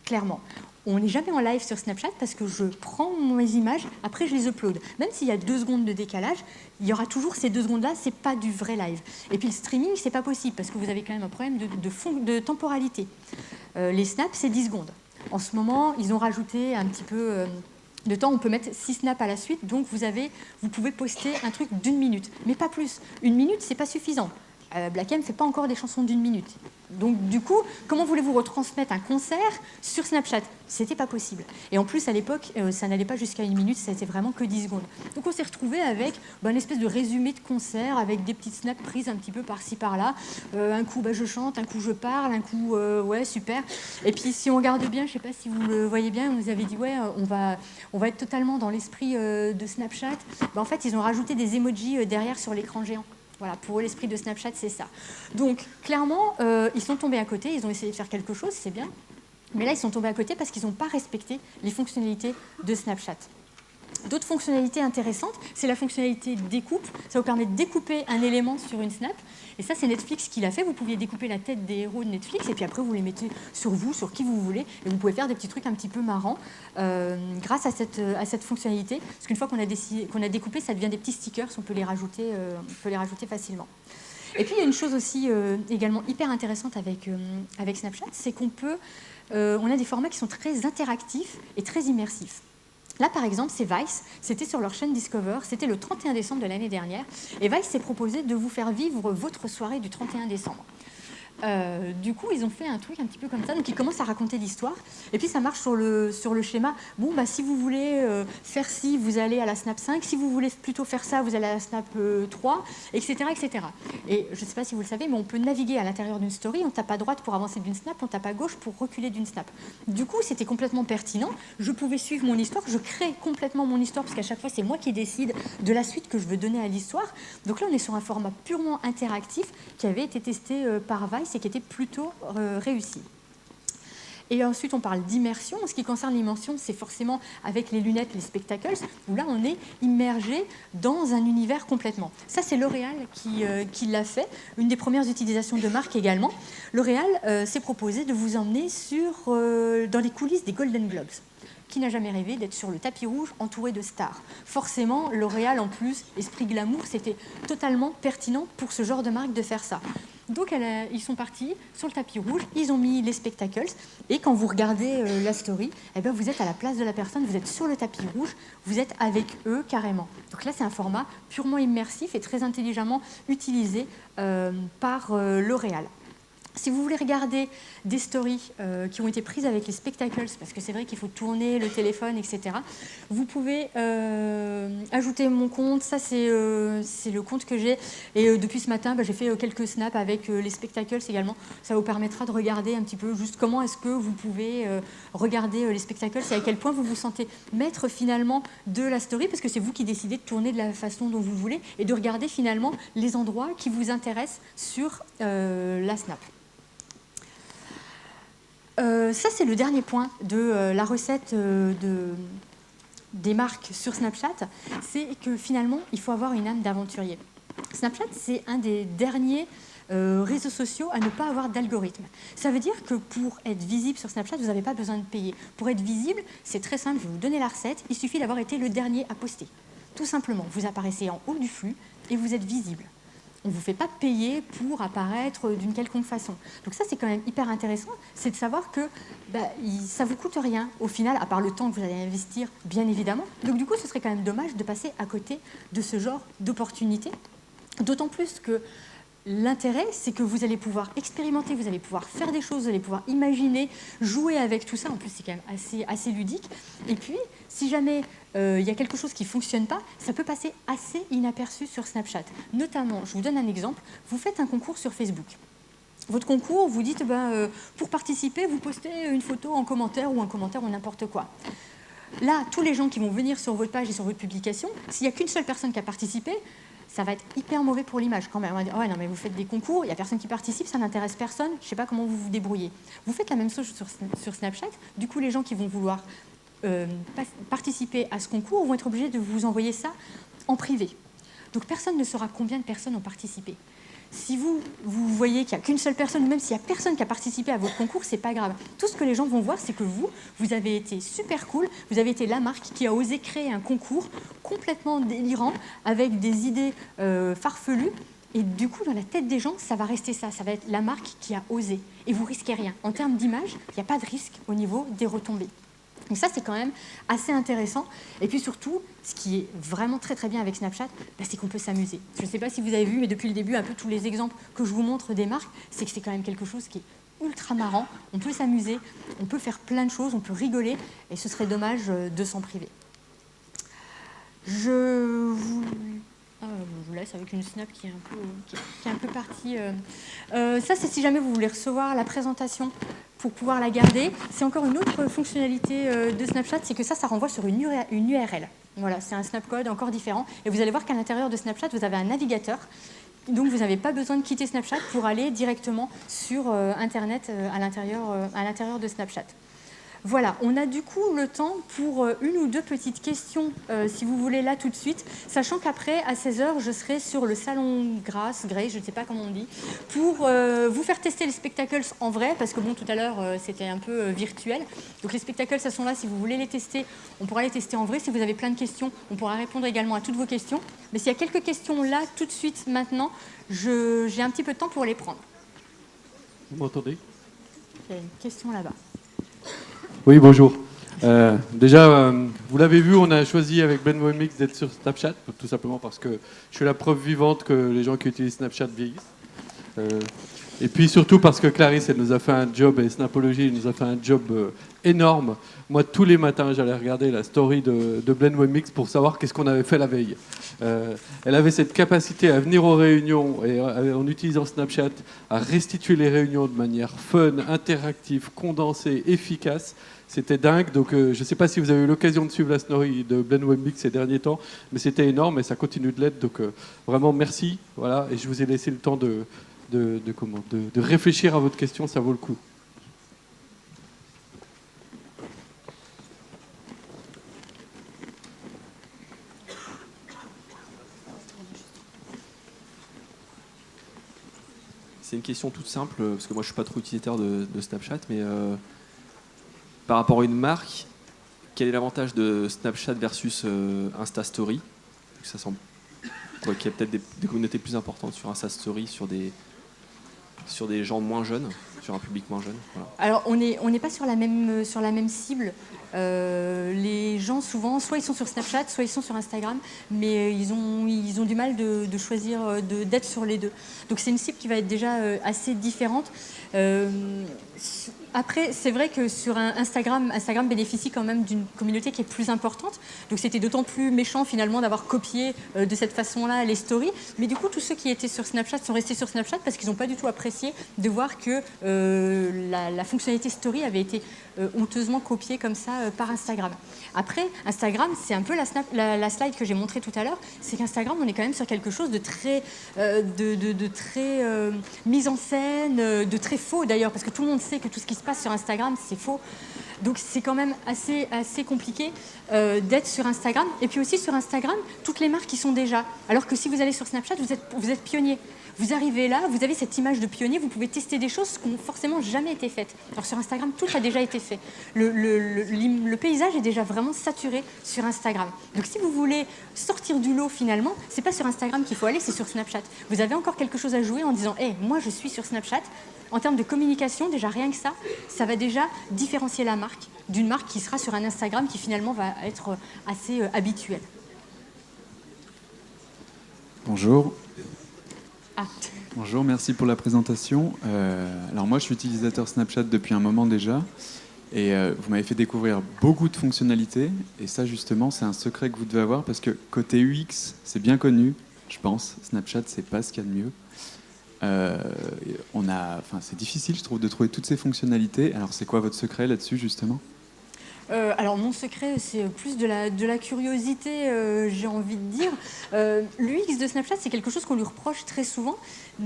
clairement. On n'est jamais en live sur Snapchat parce que je prends mes images, après je les upload. Même s'il y a 2 secondes de décalage, il y aura toujours ces 2 secondes-là, c'est pas du vrai live. Et puis le streaming, c'est pas possible parce que vous avez quand même un problème de temporalité. Les snaps, c'est 10 secondes. En ce moment, ils ont rajouté un petit peu de temps, on peut mettre 6 snaps à la suite, donc vous pouvez poster un truc d'1 minute, mais pas plus. 1 minute, c'est pas suffisant. Black M ne fait pas encore des chansons d'1 minute. Donc du coup, comment voulez-vous retransmettre un concert sur Snapchat? C'était pas possible. Et en plus, à l'époque, ça n'allait pas jusqu'à 1 minute, ça n'était vraiment que 10 secondes. Donc on s'est retrouvé avec une espèce de résumé de concert, avec des petites snaps prises un petit peu par-ci, par-là. Un coup, je chante, un coup, je parle, un coup, ouais, super. Et puis si on regarde bien, je sais pas si vous le voyez bien, on nous avait dit, ouais, on va être totalement dans l'esprit de Snapchat. En fait, ils ont rajouté des emojis derrière sur l'écran géant. Voilà, pour eux, l'esprit de Snapchat, c'est ça. Donc, clairement, ils sont tombés à côté, ils ont essayé de faire quelque chose, c'est bien, mais là, ils sont tombés à côté parce qu'ils n'ont pas respecté les fonctionnalités de Snapchat. D'autres fonctionnalités intéressantes, c'est la fonctionnalité découpe. Ça vous permet de découper un élément sur une snap. Et ça, c'est Netflix qui l'a fait. Vous pouviez découper la tête des héros de Netflix et puis après, vous les mettez sur vous, sur qui vous voulez. Et vous pouvez faire des petits trucs un petit peu marrants grâce à cette fonctionnalité. Parce qu'une fois qu'on a découpé, ça devient des petits stickers. On peut les rajouter facilement. Et puis, il y a une chose aussi également hyper intéressante avec Snapchat, c'est qu'on a des formats qui sont très interactifs et très immersifs. Là, par exemple, c'est Vice, c'était sur leur chaîne Discover, c'était le 31 décembre de l'année dernière, et Vice s'est proposé de vous faire vivre votre soirée du 31 décembre. Du coup, ils ont fait un truc un petit peu comme ça, donc ils commencent à raconter l'histoire, et puis ça marche sur le schéma. Bon, si vous voulez faire ci, vous allez à la Snap 5, si vous voulez plutôt faire ça, vous allez à la Snap 3, etc., etc. Et je ne sais pas si vous le savez, mais on peut naviguer à l'intérieur d'une story, on tape à droite pour avancer d'une snap, on tape à gauche pour reculer d'une snap. Du coup, c'était complètement pertinent, je pouvais suivre mon histoire, je crée complètement mon histoire, parce qu'à chaque fois, c'est moi qui décide de la suite que je veux donner à l'histoire. Donc là, on est sur un format purement interactif qui avait été testé par Vice et qui était plutôt réussi. Et ensuite, on parle d'immersion. En ce qui concerne l'immersion, c'est forcément avec les lunettes, les spectacles, où là, on est immergé dans un univers complètement. Ça, c'est L'Oréal qui l'a fait, une des premières utilisations de marque également. L'Oréal s'est proposé de vous emmener dans les coulisses des Golden Globes. Qui n'a jamais rêvé d'être sur le tapis rouge entouré de stars? Forcément, L'Oréal, en plus, esprit glamour, c'était totalement pertinent pour ce genre de marque de faire ça. Donc, ils sont partis sur le tapis rouge, ils ont mis les spectacles, et quand vous regardez la story, vous êtes à la place de la personne, vous êtes sur le tapis rouge, vous êtes avec eux carrément. Donc là, c'est un format purement immersif et très intelligemment utilisé par L'Oréal. Si vous voulez regarder des stories qui ont été prises avec les spectacles, parce que c'est vrai qu'il faut tourner le téléphone, etc., vous pouvez ajouter mon compte. Ça, c'est le compte que j'ai. Et depuis ce matin, j'ai fait quelques snaps avec les spectacles également. Ça vous permettra de regarder un petit peu juste comment est-ce que vous pouvez regarder les spectacles et à quel point vous vous sentez maître finalement de la story, parce que c'est vous qui décidez de tourner de la façon dont vous voulez et de regarder finalement les endroits qui vous intéressent sur la snap. Ça, c'est le dernier point de la recette des marques sur Snapchat, c'est que finalement, il faut avoir une âme d'aventurier. Snapchat, c'est un des derniers réseaux sociaux à ne pas avoir d'algorithme. Ça veut dire que pour être visible sur Snapchat, vous n'avez pas besoin de payer. Pour être visible, c'est très simple, je vais vous donner la recette, il suffit d'avoir été le dernier à poster. Tout simplement, vous apparaissez en haut du flux et vous êtes visible. On ne vous fait pas payer pour apparaître d'une quelconque façon. Donc ça, c'est quand même hyper intéressant, c'est de savoir que ça ne vous coûte rien, au final, à part le temps que vous allez investir, bien évidemment. Donc du coup, ce serait quand même dommage de passer à côté de ce genre d'opportunité. D'autant plus que l'intérêt, c'est que vous allez pouvoir expérimenter, vous allez pouvoir faire des choses, vous allez pouvoir imaginer, jouer avec tout ça. En plus, c'est quand même assez ludique. Et puis, si jamais il y a quelque chose qui ne fonctionne pas, ça peut passer assez inaperçu sur Snapchat. Notamment, je vous donne un exemple, vous faites un concours sur Facebook. Votre concours, vous dites, pour participer, vous postez une photo en commentaire ou n'importe quoi. Là, tous les gens qui vont venir sur votre page et sur votre publication, s'il n'y a qu'une seule personne qui a participé, ça va être hyper mauvais pour l'image quand même. On va dire, ouais, non, mais vous faites des concours, il n'y a personne qui participe, ça n'intéresse personne, je ne sais pas comment vous vous débrouillez. Vous faites la même chose sur Snapchat, du coup, les gens qui vont vouloir participer à ce concours vont être obligés de vous envoyer ça en privé. Donc personne ne saura combien de personnes ont participé. Si vous voyez qu'il n'y a qu'une seule personne, ou même s'il n'y a personne qui a participé à votre concours, c'est pas grave. Tout ce que les gens vont voir, c'est que vous avez été super cool, vous avez été la marque qui a osé créer un concours complètement délirant, avec des idées farfelues. Et du coup, dans la tête des gens, ça va rester ça. Ça va être la marque qui a osé. Et vous risquez rien. En termes d'image, il n'y a pas de risque au niveau des retombées. Donc ça, c'est quand même assez intéressant. Et puis surtout, ce qui est vraiment très très bien avec Snapchat, c'est qu'on peut s'amuser. Je ne sais pas si vous avez vu, mais depuis le début, un peu tous les exemples que je vous montre des marques, c'est que c'est quand même quelque chose qui est ultra marrant. On peut s'amuser, on peut faire plein de choses, on peut rigoler, et ce serait dommage de s'en priver. Je vous laisse avec une snap qui est un peu partie. Ça, c'est si jamais vous voulez recevoir la présentation pour pouvoir la garder. C'est encore une autre fonctionnalité de Snapchat, c'est que ça renvoie sur une URL. Voilà, c'est un snapcode encore différent. Et vous allez voir qu'à l'intérieur de Snapchat, vous avez un navigateur. Donc, vous n'avez pas besoin de quitter Snapchat pour aller directement sur Internet à l'intérieur de Snapchat. Voilà, on a du coup le temps pour une ou deux petites questions, si vous voulez, là tout de suite, sachant qu'après, à 16h, je serai sur le salon Grey, je ne sais pas comment on dit, pour vous faire tester les spectacles en vrai, parce que bon, tout à l'heure, c'était un peu virtuel. Donc les spectacles, elles sont là, si vous voulez les tester, on pourra les tester en vrai. Si vous avez plein de questions, on pourra répondre également à toutes vos questions. Mais s'il y a quelques questions là, tout de suite, maintenant, j'ai un petit peu de temps pour les prendre. Vous m'entendez ? Il y a une question là-bas. Oui, bonjour. Déjà, vous l'avez vu, on a choisi avec Ben Wemix d'être sur Snapchat, tout simplement parce que je suis la preuve vivante que les gens qui utilisent Snapchat vieillissent. Et puis surtout parce que Clarisse, elle nous a fait un job, et Snapology, elle nous a fait un job énorme. Moi, tous les matins, j'allais regarder la story de Ben Wemix pour savoir qu'est-ce qu'on avait fait la veille. Elle avait cette capacité à venir aux réunions et en utilisant Snapchat, à restituer les réunions de manière fun, interactive, condensée, efficace. C'était dingue, donc je ne sais pas si vous avez eu l'occasion de suivre la story de Ben Wemix ces derniers temps, mais c'était énorme et ça continue de l'être, donc vraiment merci. Voilà, et je vous ai laissé le temps de réfléchir à votre question, ça vaut le coup. C'est une question toute simple, parce que moi je suis pas trop utilisateur de Snapchat, mais par rapport à une marque, quel est l'avantage de Snapchat versus Insta Story ? Ça semble qu'il y a peut-être des communautés plus importantes sur Insta Story, sur des gens moins jeunes, sur un public moins jeune. Voilà. Alors, on n'est pas sur la même cible. Les gens, souvent, soit ils sont sur Snapchat, soit ils sont sur Instagram, mais ils ont du mal de choisir d'être sur les deux. Donc, c'est une cible qui va être déjà assez différente. Après, c'est vrai que sur Instagram bénéficie quand même d'une communauté qui est plus importante. Donc, c'était d'autant plus méchant, finalement, d'avoir copié de cette façon-là les stories. Mais du coup, tous ceux qui étaient sur Snapchat sont restés sur Snapchat parce qu'ils n'ont pas du tout apprécié de voir que la fonctionnalité story avait été honteusement copiée comme ça par Instagram. Après, Instagram, c'est un peu la slide que j'ai montrée tout à l'heure. C'est qu'Instagram, on est quand même sur quelque chose de très, très mise en scène, de très faux d'ailleurs, parce que tout le monde sait que tout ce qui se passe sur Instagram, c'est faux. Donc c'est quand même assez compliqué d'être sur Instagram. Et puis aussi sur Instagram, toutes les marques y sont déjà. Alors que si vous allez sur Snapchat, vous êtes pionnier. Vous arrivez là, vous avez cette image de pionnier, vous pouvez tester des choses qui n'ont forcément jamais été faites. Alors sur Instagram, tout a déjà été fait. Le paysage est déjà vraiment saturé sur Instagram. Donc si vous voulez sortir du lot finalement, c'est pas sur Instagram qu'il faut aller, c'est sur Snapchat. Vous avez encore quelque chose à jouer en disant hey, moi je suis sur Snapchat. En termes de communication, déjà rien que ça va déjà différencier la marque d'une marque qui sera sur un Instagram qui finalement va être assez habituel. Bonjour. Ah. Bonjour, merci pour la présentation. Alors moi, je suis utilisateur Snapchat depuis un moment déjà, et vous m'avez fait découvrir beaucoup de fonctionnalités, et ça justement, c'est un secret que vous devez avoir, parce que côté UX, c'est bien connu, je pense. Snapchat, c'est pas ce qu'il y a de mieux. C'est difficile, je trouve, de trouver toutes ces fonctionnalités. Alors, c'est quoi votre secret là-dessus, justement ? Alors mon secret, c'est plus de la curiosité, j'ai envie de dire. L'UX de Snapchat, c'est quelque chose qu'on lui reproche très souvent,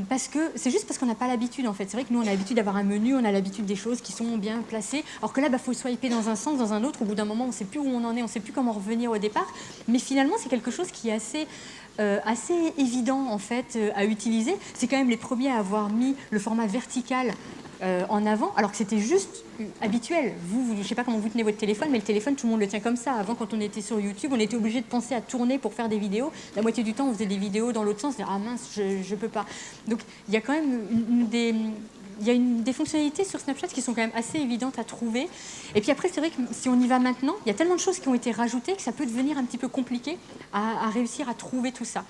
parce que c'est juste parce qu'on n'a pas l'habitude en fait. C'est vrai que nous, on a l'habitude d'avoir un menu, on a l'habitude des choses qui sont bien placées, alors que là, faut swiper dans un sens, dans un autre. Au bout d'un moment, on ne sait plus où on en est, on ne sait plus comment revenir au départ. Mais finalement, c'est quelque chose qui est assez évident en fait à utiliser. C'est quand même les premiers à avoir mis le format vertical en avant, alors que c'était juste habituel. Je ne sais pas comment vous tenez votre téléphone, mais le téléphone, tout le monde le tient comme ça. Avant, quand on était sur YouTube, on était obligé de penser à tourner pour faire des vidéos. La moitié du temps, on faisait des vidéos dans l'autre sens. Ah mince, je ne peux pas. Donc, il y a quand même des fonctionnalités sur Snapchat qui sont quand même assez évidentes à trouver. Et puis après, c'est vrai que si on y va maintenant, il y a tellement de choses qui ont été rajoutées que ça peut devenir un petit peu compliqué à réussir à trouver tout ça.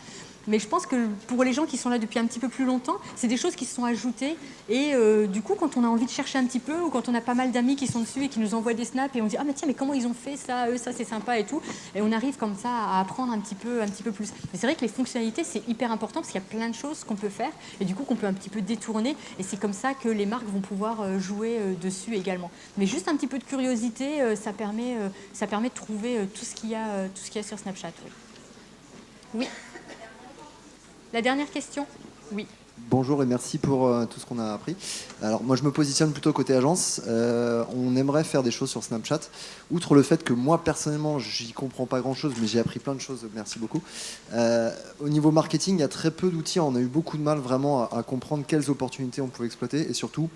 Mais je pense que pour les gens qui sont là depuis un petit peu plus longtemps, c'est des choses qui se sont ajoutées. Et du coup, quand on a envie de chercher un petit peu, ou quand on a pas mal d'amis qui sont dessus et qui nous envoient des snaps, et on dit « Ah mais tiens, mais comment ils ont fait ça, eux, ça c'est sympa et tout », et on arrive comme ça à apprendre un petit peu plus. Mais c'est vrai que les fonctionnalités, c'est hyper important parce qu'il y a plein de choses qu'on peut faire et du coup qu'on peut un petit peu détourner. Et c'est comme ça que les marques vont pouvoir jouer dessus également. Mais juste un petit peu de curiosité, ça permet de trouver tout ce qu'il y a sur Snapchat. Oui. La dernière question ? Oui. Bonjour et merci pour tout ce qu'on a appris. Alors moi je me positionne plutôt côté agence. On aimerait faire des choses sur Snapchat. Outre le fait que moi personnellement j'y comprends pas grand chose, mais j'ai appris plein de choses, merci beaucoup. Au niveau marketing, il y a très peu d'outils. On a eu beaucoup de mal vraiment à comprendre quelles opportunités on pouvait exploiter et surtout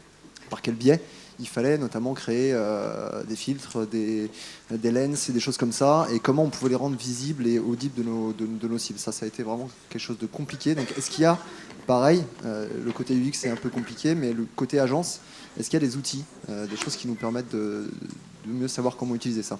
par quel biais. Il fallait notamment créer des filtres, des lens et des choses comme ça, et comment on pouvait les rendre visibles et audibles de nos cibles. Ça a été vraiment quelque chose de compliqué. Donc, est-ce qu'il y a, pareil, le côté UX c'est un peu compliqué, mais le côté agence, est-ce qu'il y a des outils, des choses qui nous permettent de mieux savoir comment utiliser ça ?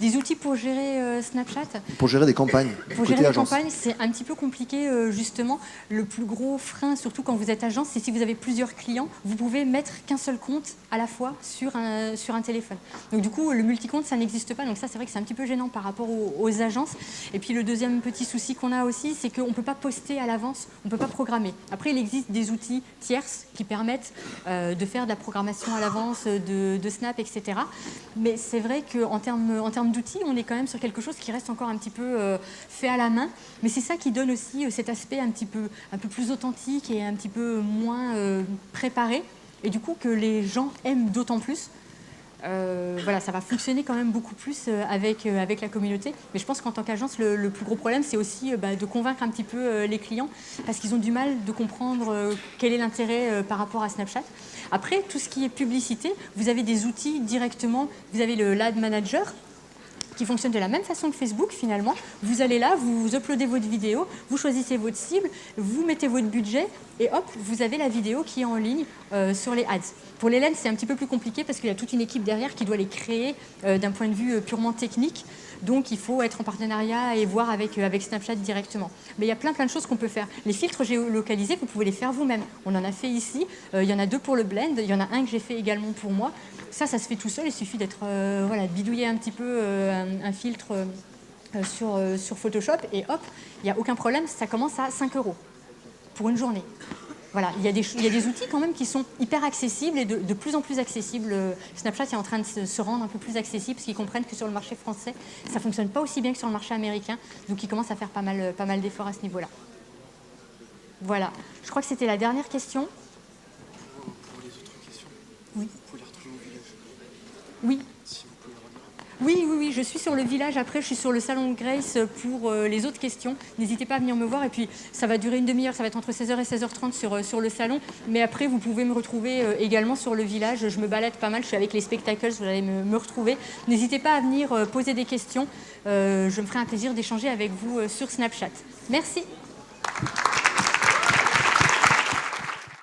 Des outils pour gérer Snapchat ? Pour gérer des campagnes. Pour gérer des campagnes, c'est un petit peu compliqué, justement. Le plus gros frein, surtout quand vous êtes agence, c'est si vous avez plusieurs clients, vous pouvez mettre qu'un seul compte à la fois sur un téléphone. Donc du coup, le multicompte, ça n'existe pas. Donc ça, c'est vrai que c'est un petit peu gênant par rapport aux agences. Et puis le deuxième petit souci qu'on a aussi, c'est qu'on ne peut pas poster à l'avance, on ne peut pas programmer. Après, il existe des outils tierces qui permettent de faire de la programmation à l'avance, de Snap, etc. Mais c'est vrai qu'en termes d'outils, on est quand même sur quelque chose qui reste encore un petit peu fait à la main. Mais c'est ça qui donne aussi cet aspect un peu plus authentique et un petit peu moins préparé. Et du coup, que les gens aiment d'autant plus. Voilà, ça va fonctionner quand même beaucoup plus avec la communauté. Mais je pense qu'en tant qu'agence, le plus gros problème, c'est aussi de convaincre un petit peu les clients parce qu'ils ont du mal de comprendre quel est l'intérêt par rapport à Snapchat. Après, tout ce qui est publicité, vous avez des outils directement. Vous avez le l'Ad Manager qui fonctionne de la même façon que Facebook finalement. Vous allez là, vous uploadez votre vidéo, vous choisissez votre cible, vous mettez votre budget et hop, vous avez la vidéo qui est en ligne sur les ads. Pour les lens, c'est un petit peu plus compliqué parce qu'il y a toute une équipe derrière qui doit les créer d'un point de vue purement technique. Donc il faut être en partenariat et voir avec Snapchat directement. Mais il y a plein de choses qu'on peut faire. Les filtres géolocalisés, vous pouvez les faire vous-même. On en a fait ici. Il y en a 2 pour le blend. Il y en a un que j'ai fait également pour moi. Ça se fait tout seul. Il suffit de bidouiller un petit peu un filtre sur Photoshop et hop, il n'y a aucun problème. Ça commence à 5 € pour une journée. Voilà, il y a des outils quand même qui sont hyper accessibles et de plus en plus accessibles. Snapchat est en train de se rendre un peu plus accessible parce qu'ils comprennent que sur le marché français, ça ne fonctionne pas aussi bien que sur le marché américain. Donc ils commencent à faire pas mal d'efforts à ce niveau-là. Voilà, je crois que c'était la dernière question. Pour les autres questions, Oui. vous pouvez les retrouver au village. Oui. Si vous pouvez les redire. Oui, je suis sur le village. Après, je suis sur le salon de Grace pour les autres questions. N'hésitez pas à venir me voir. Et puis, ça va durer une demi-heure. Ça va être entre 16h et 16h30 sur le salon. Mais après, vous pouvez me retrouver également sur le village. Je me balade pas mal. Je suis avec les spectacles. Vous allez me retrouver. N'hésitez pas à venir poser des questions. Je me ferai un plaisir d'échanger avec vous sur Snapchat. Merci.